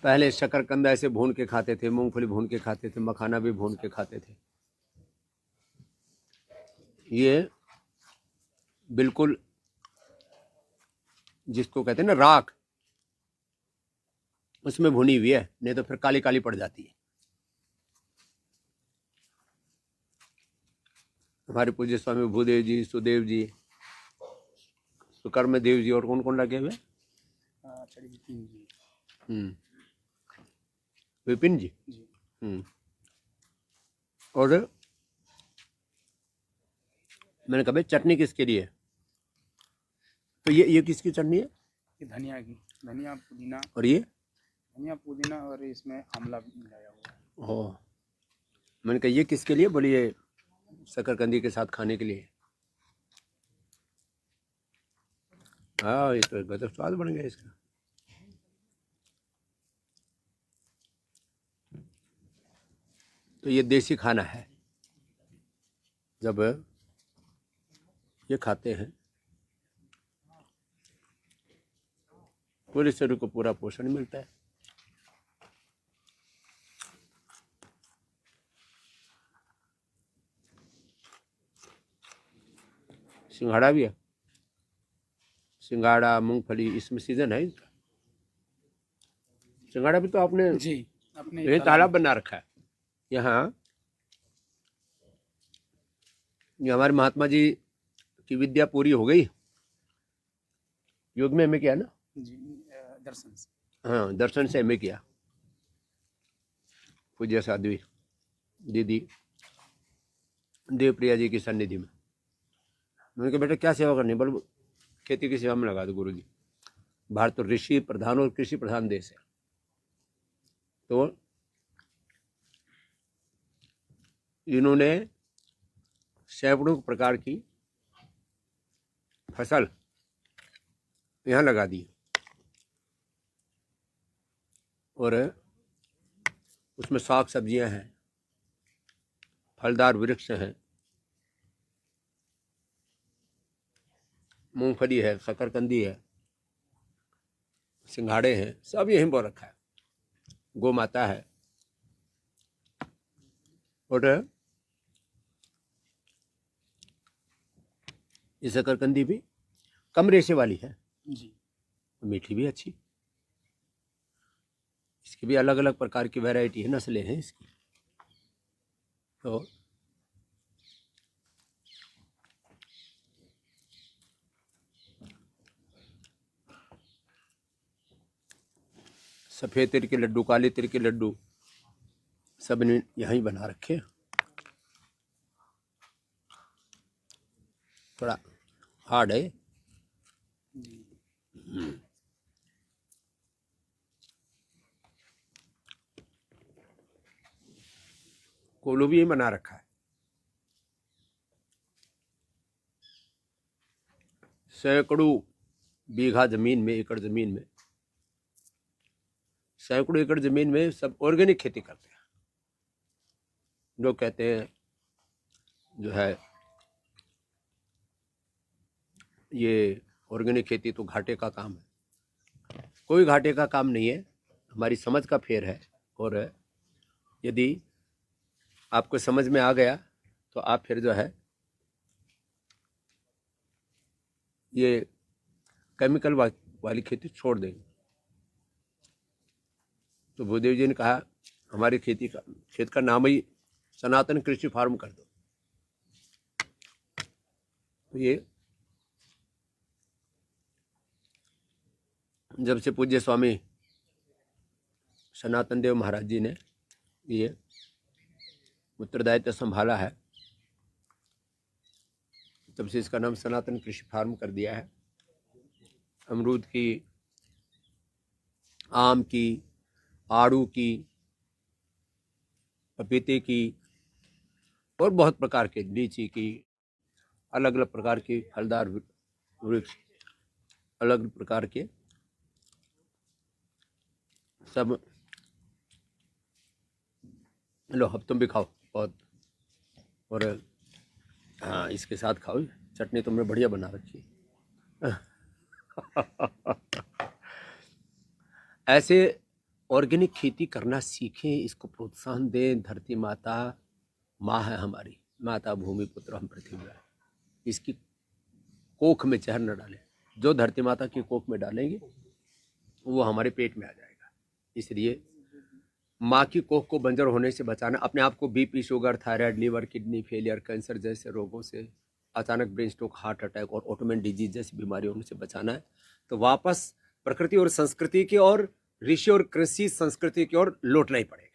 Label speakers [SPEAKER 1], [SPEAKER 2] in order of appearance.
[SPEAKER 1] पहले शकरकंद ऐसे भून के खाते थे, मूंगफली भून के खाते थे, मखाना भी भून के खाते थे। ये बिल्कुल जिसको कहते हैं ना राख, उसमें भुनी हुई है, नहीं तो फिर काली काली पड़ जाती है। हमारे पूज्य स्वामी भूदेव जी, सुदेव जी, सुकर्म देव जी और कौन कौन लगे हुए? विपिन जी। और मैंने कहा भाई चटनी किसके लिए? तो ये किसकी चटनी है?
[SPEAKER 2] ये धनिया की, धनिया पुदीना।
[SPEAKER 1] और ये
[SPEAKER 2] धनिया पुदीना और इसमें आंवला मिलाया हुआ है।
[SPEAKER 1] ओ, मैंने कहा ये किसके लिए? बोली ये शकरकंदी के साथ खाने के लिए। हाँ, ये तो गजब स्वाद बन गया इसका। तो ये देसी खाना है। जब ये खाते हैं पूरे शरीर को पूरा पोषण मिलता है। सिंघाड़ा भी है, सिंघाड़ा मूंगफली, इसमें सीजन है इसका। सिंघाड़ा भी तो आपने
[SPEAKER 2] जी अपने
[SPEAKER 1] ये तालाब बना रखा है यहाँ। ये हमारे महात्मा जी की विद्या पूरी हो गई, योग में एमए किया ना
[SPEAKER 2] जी, दर्शन से।
[SPEAKER 1] हाँ, दर्शन से एमए किया। पूज्य साध्वी दीदी देवप्रिया जी की सन्निधि में। मैंने कहा बेटा क्या सेवा करनी? बोल खेती की सेवा में लगा दो गुरु जी। भारत तो ऋषि प्रधान और कृषि प्रधान देश है, तो इन्होंने सैकड़ों प्रकार की फसल यहाँ लगा दी और उसमें साग सब्जियां हैं, फलदार वृक्ष हैं, मूंगफली है, शकरकंदी है, सिंघाड़े हैं, सब यहीं बो रखा है। गौ माता है और ये शकरकंदी भी कम रेशे वाली है
[SPEAKER 2] जी,
[SPEAKER 1] मीठी भी अच्छी। इसकी भी अलग अलग प्रकार की वैरायटी है, नस्लें हैं इसकी। तो सफ़ेद तिल के लड्डू, काले तिल के लड्डू सब ने यहीं बना रखे। थोड़ा हार्ड है। कोलो भी यही बना रखा है। सैकड़ों बीघा जमीन में, एकड़ जमीन में, सैकड़ों एकड़ जमीन में सब ऑर्गेनिक खेती करते हैं। लोग कहते हैं जो है ये ऑर्गेनिक खेती तो घाटे का काम है। कोई घाटे का काम नहीं है, हमारी समझ का फेर है। और यदि आपको समझ में आ गया तो आप फिर जो है ये केमिकल वाली खेती छोड़ देंगे। तो भूदेव जी ने कहा हमारी खेत का नाम ही सनातन कृषि फार्म कर दो। तो ये जब से पूज्य स्वामी सनातन देव महाराज जी ने ये उत्तरदायित्व संभाला है, तब से इसका नाम सनातन कृषि फार्म कर दिया है। अमरूद की, आम की, आड़ू की, पपीते की और बहुत प्रकार के, लीची की, अलग अलग प्रकार की फलदार वृक्ष, अलग अलग प्रकार के सब। लो अब तुम भी खाओ बहुत। और हाँ, इसके साथ खाओ, चटनी तुमने बढ़िया बना रखी ऐसे ऑर्गेनिक खेती करना सीखें, इसको प्रोत्साहन दें। धरती माता माँ है हमारी, माता भूमि पुत्र हम पृथ्वी है। इसकी कोख में जहर न डालें। जो धरती माता की कोख में डालेंगे वो हमारे पेट में आ जाएगा। इसलिए माँ की कोख को बंजर होने से बचाना, अपने आप को BP, sugar, thyroid, liver, kidney failure, cancer जैसे रोगों से, अचानक ब्रेन स्ट्रोक, हार्ट अटैक और ऑटोइम्यून डिजीज जैसी बीमारियों से बचाना है। तो वापस प्रकृति और संस्कृति की और ऋषि और कृषि संस्कृति की ओर लौटना ही पड़ेगा।